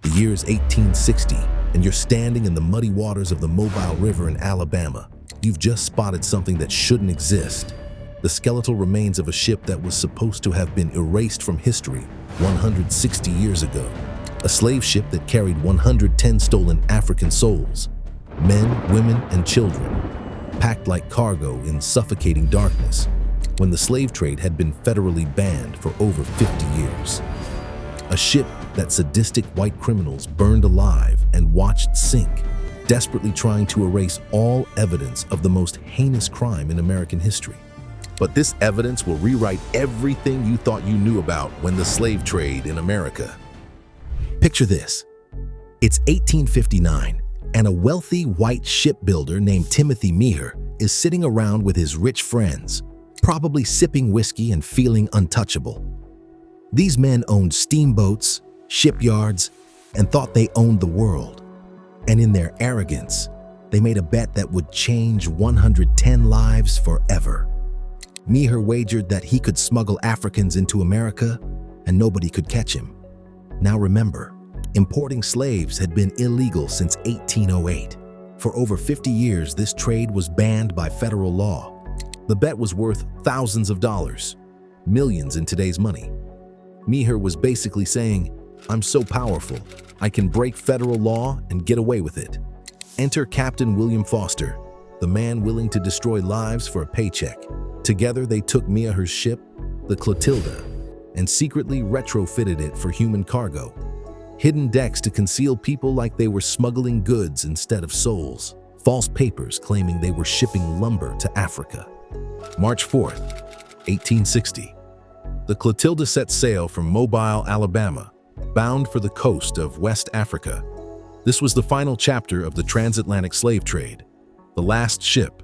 The year is 1860, and you're standing in the muddy waters of the Mobile River in Alabama. You've just spotted something that shouldn't exist. The skeletal remains of a ship that was supposed to have been erased from history 160 years ago. A slave ship that carried 110 stolen African souls, men, women, and children, packed like cargo in suffocating darkness, when the slave trade had been federally banned for over 50 years. A ship that sadistic white criminals burned alive and watched sink, desperately trying to erase all evidence of the most heinous crime in American history. But this evidence will rewrite everything you thought you knew about when the slave trade in America. Picture this. It's 1859, and a wealthy white shipbuilder named Timothy Meagher is sitting around with his rich friends, probably sipping whiskey and feeling untouchable. These men owned steamboats, shipyards, and thought they owned the world. And in their arrogance, they made a bet that would change 110 lives forever. Meagher wagered that he could smuggle Africans into America and nobody could catch him. Now remember, importing slaves had been illegal since 1808. For over 50 years, this trade was banned by federal law. The bet was worth thousands of dollars, millions in today's money. Meagher was basically saying, "I'm so powerful, I can break federal law and get away with it." Enter Captain William Foster, the man willing to destroy lives for a paycheck. Together, they took Meagher's ship, the Clatilda, and secretly retrofitted it for human cargo. Hidden decks to conceal people like they were smuggling goods instead of souls. False papers claiming they were shipping lumber to Africa. March 4th, 1860. The Clatilda set sail from Mobile, Alabama, bound for the coast of West Africa. This was the final chapter of the transatlantic slave trade, the last ship,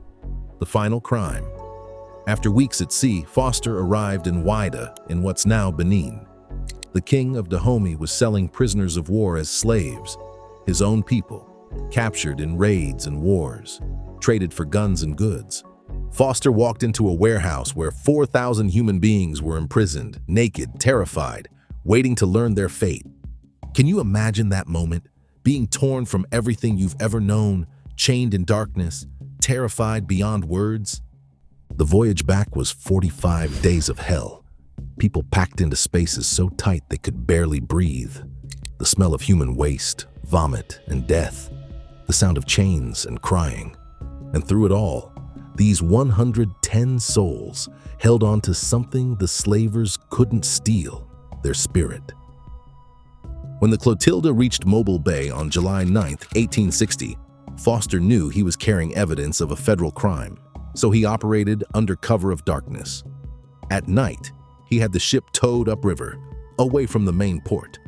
the final crime. After weeks at sea, Foster arrived in Wida, in what's now Benin. The king of Dahomey was selling prisoners of war as slaves, his own people, captured in raids and wars, traded for guns and goods. Foster walked into a warehouse where 4,000 human beings were imprisoned, naked, terrified, waiting to learn their fate. Can you imagine that moment? Being torn from everything you've ever known, chained in darkness, terrified beyond words? The voyage back was 45 days of hell. People packed into spaces so tight they could barely breathe. The smell of human waste, vomit, and death. The sound of chains and crying. And through it all, these 110 souls held on to something the slavers couldn't steal, their spirit. When the Clatilda reached Mobile Bay on July 9, 1860, Foster knew he was carrying evidence of a federal crime, so he operated under cover of darkness. At night, he had the ship towed upriver, away from the main port.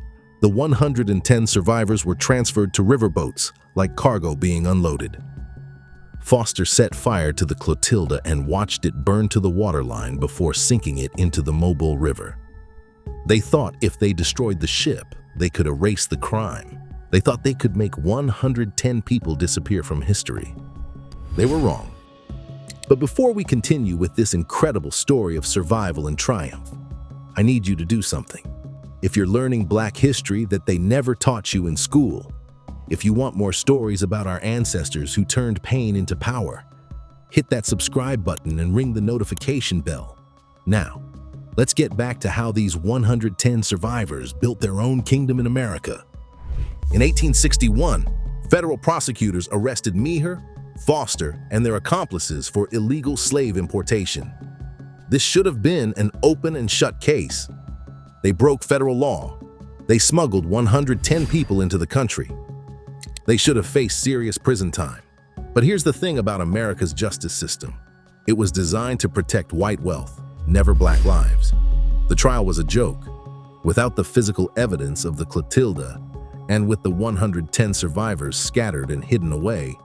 The 110 survivors were transferred to riverboats, like cargo being unloaded. Foster set fire to the Clatilda and watched it burn to the waterline before sinking it into the Mobile River. They thought if they destroyed the ship, they could erase the crime. They thought they could make 110 people disappear from history. They were wrong. But before we continue with this incredible story of survival and triumph, I need you to do something. If you're learning Black history that they never taught you in school, if you want more stories about our ancestors who turned pain into power, hit that subscribe button and ring the notification bell. Now, let's get back to how these 110 survivors built their own kingdom in America. In 1861, federal prosecutors arrested Meagher, Foster, and their accomplices for illegal slave importation. This should have been an open and shut case. They broke federal law. They smuggled 110 people into the country. They should have faced serious prison time. But here's the thing about America's justice system. It was designed to protect white wealth, never Black lives. The trial was a joke. Without the physical evidence of the Clatilda, and with the 110 survivors scattered and hidden away,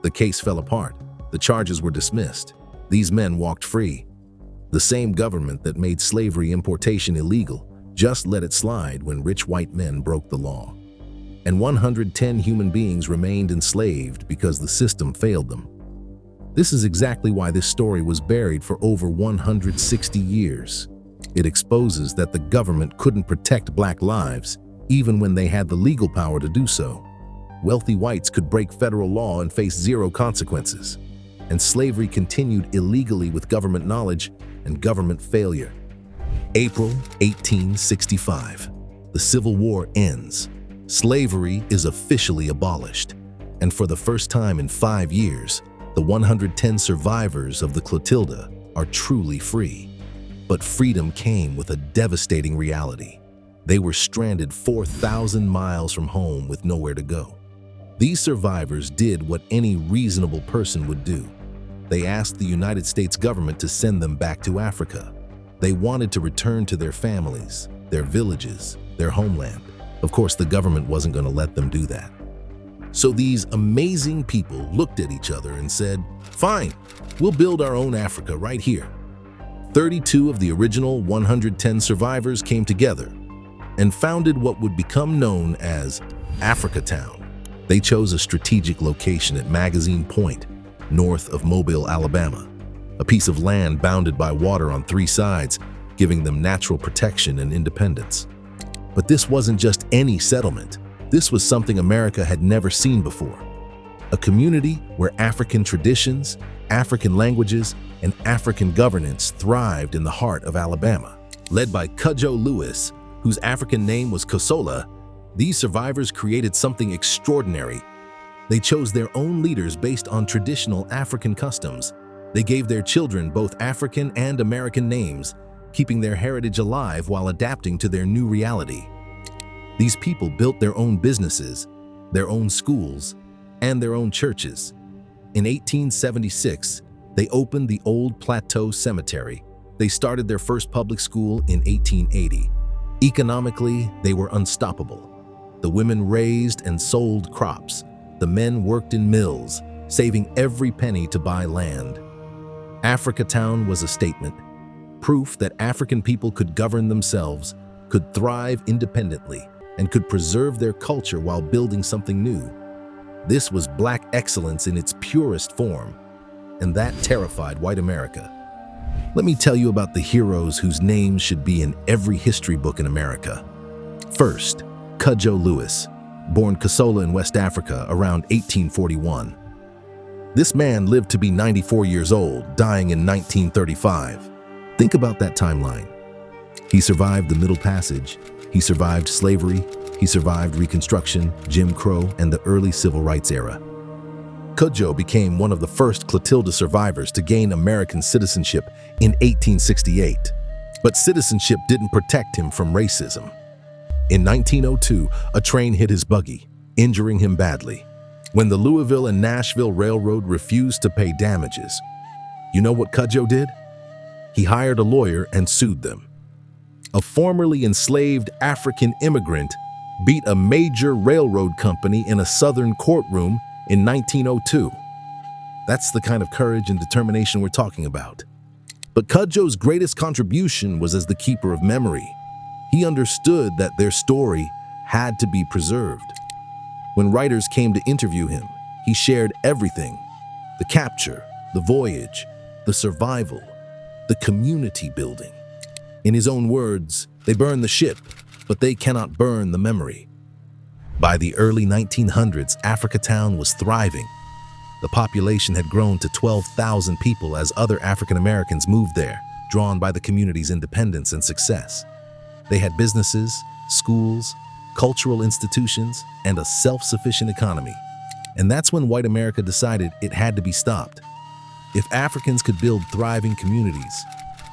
the case fell apart. The charges were dismissed. These men walked free. The same government that made slavery importation illegal just let it slide when rich white men broke the law. And 110 human beings remained enslaved because the system failed them. This is exactly why this story was buried for over 160 years. It exposes that the government couldn't protect Black lives, even when they had the legal power to do so. Wealthy whites could break federal law and face zero consequences. And slavery continued illegally with government knowledge and government failure. April 1865. The Civil War ends. Slavery is officially abolished. And for the first time in 5 years, the 110 survivors of the Clatilda are truly free. But freedom came with a devastating reality. They were stranded 4,000 miles from home with nowhere to go. These survivors did what any reasonable person would do. They asked the United States government to send them back to Africa. They wanted to return to their families, their villages, their homeland. Of course, the government wasn't going to let them do that. So these amazing people looked at each other and said, "Fine, we'll build our own Africa right here." 32 of the original 110 survivors came together and founded what would become known as Africa Town. They chose a strategic location at Magazine Point, north of Mobile, Alabama, a piece of land bounded by water on 3 sides, giving them natural protection and independence. But this wasn't just any settlement. This was something America had never seen before. A community where African traditions, African languages, and African governance thrived in the heart of Alabama. Led by Cudjoe Lewis, whose African name was Kosola, these survivors created something extraordinary. They chose their own leaders based on traditional African customs. They gave their children both African and American names, keeping their heritage alive while adapting to their new reality. These people built their own businesses, their own schools, and their own churches. In 1876, they opened the Old Plateau Cemetery. They started their first public school in 1880. Economically, they were unstoppable. The women raised and sold crops. The men worked in mills, saving every penny to buy land. Africa Town was a statement, proof that African people could govern themselves, could thrive independently, and could preserve their culture while building something new. This was Black excellence in its purest form, and that terrified white America. Let me tell you about the heroes whose names should be in every history book in America. First, Cudjoe Lewis, born Kosola in West Africa around 1841. This man lived to be 94 years old, dying in 1935. Think about that timeline. He survived the Middle Passage, he survived slavery, he survived Reconstruction, Jim Crow, and the early Civil Rights era. Cudjoe became one of the first Clatilda survivors to gain American citizenship in 1868. But citizenship didn't protect him from racism. In 1902, a train hit his buggy, injuring him badly. When the Louisville and Nashville Railroad refused to pay damages, you know what Cudjoe did? He hired a lawyer and sued them. A formerly enslaved African immigrant beat a major railroad company in a southern courtroom in 1902. That's the kind of courage and determination we're talking about. But Cudjoe's greatest contribution was as the keeper of memory. He understood that their story had to be preserved. When writers came to interview him, he shared everything: the capture, the voyage, the survival, the community building. In his own words, they burn the ship, but they cannot burn the memory. By the early 1900s, Africa Town was thriving. The population had grown to 12,000 people as other African Americans moved there, drawn by the community's independence and success. They had businesses, schools, cultural institutions, and a self-sufficient economy. And that's when white America decided it had to be stopped. If Africans could build thriving communities,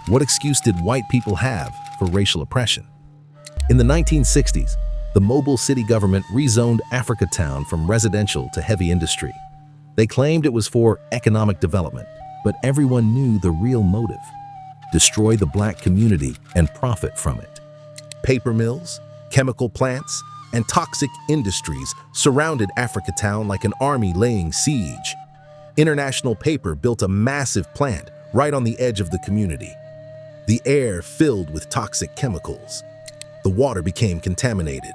what excuse did white people have for racial oppression? In the 1960s, the Mobile city government rezoned Africa Town from residential to heavy industry. They claimed it was for economic development, but everyone knew the real motive: destroy the Black community and profit from it. Paper mills, chemical plants, and toxic industries surrounded Africa Town like an army laying siege. International Paper built a massive plant right on the edge of the community. The air filled with toxic chemicals. The water became contaminated.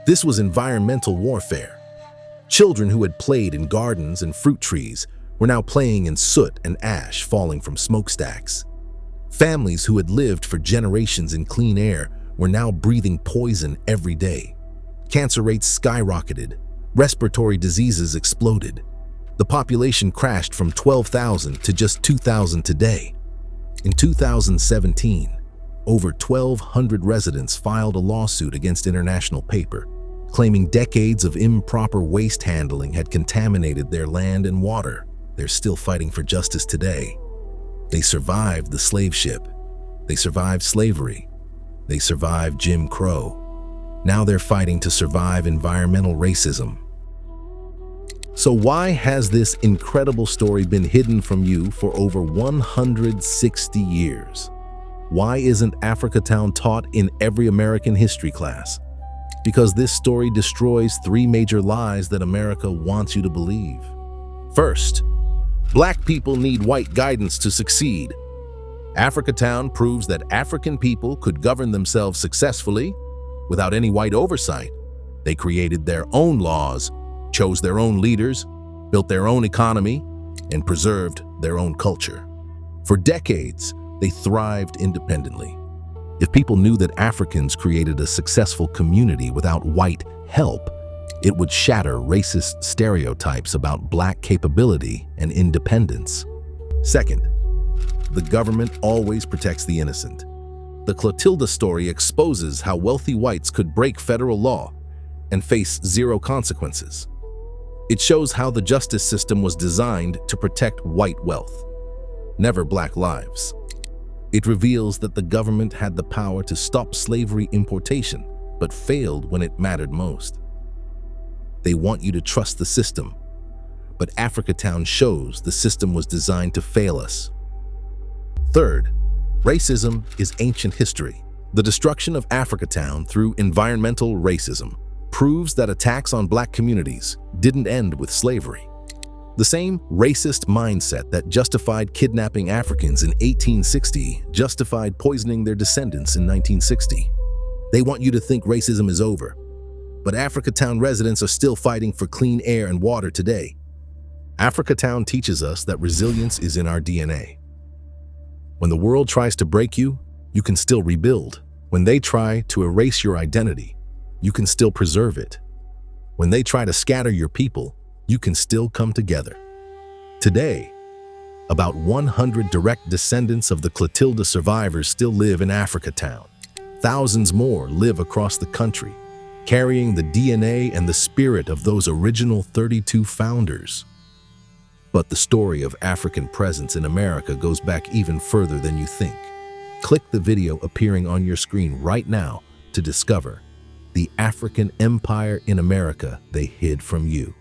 This was environmental warfare. Children who had played in gardens and fruit trees were now playing in soot and ash falling from smokestacks. Families who had lived for generations in clean air were now breathing poison every day. Cancer rates skyrocketed. Respiratory diseases exploded. The population crashed from 12,000 to just 2,000 today. In 2017, over 1,200 residents filed a lawsuit against International Paper, claiming decades of improper waste handling had contaminated their land and water. They're still fighting for justice today. They survived the slave ship. They survived slavery. They survived Jim Crow. Now they're fighting to survive environmental racism. So why has this incredible story been hidden from you for over 160 years? Why isn't Africatown taught in every American history class? Because this story destroys three major lies that America wants you to believe. First, Black people need white guidance to succeed. Africatown proves that African people could govern themselves successfully without any white oversight. They created their own laws, chose their own leaders, built their own economy, and preserved their own culture. For decades, they thrived independently. If people knew that Africans created a successful community without white help, it would shatter racist stereotypes about Black capability and independence. Second, the government always protects the innocent. The Clatilda story exposes how wealthy whites could break federal law and face zero consequences. It shows how the justice system was designed to protect white wealth, never Black lives. It reveals that the government had the power to stop slavery importation, but failed when it mattered most. They want you to trust the system, but Africatown shows the system was designed to fail us. Third, racism is ancient history. The destruction of Africatown through environmental racism proves that attacks on Black communities didn't end with slavery. The same racist mindset that justified kidnapping Africans in 1860 justified poisoning their descendants in 1960. They want you to think racism is over, but Africatown residents are still fighting for clean air and water today. Africatown teaches us that resilience is in our DNA. When the world tries to break you, you can still rebuild. When they try to erase your identity, you can still preserve it. When they try to scatter your people, you can still come together. Today, about 100 direct descendants of the Clatilda survivors still live in Africatown. Thousands more live across the country, carrying the DNA and the spirit of those original 32 founders. But the story of African presence in America goes back even further than you think. Click the video appearing on your screen right now to discover the African empire in America they hid from you.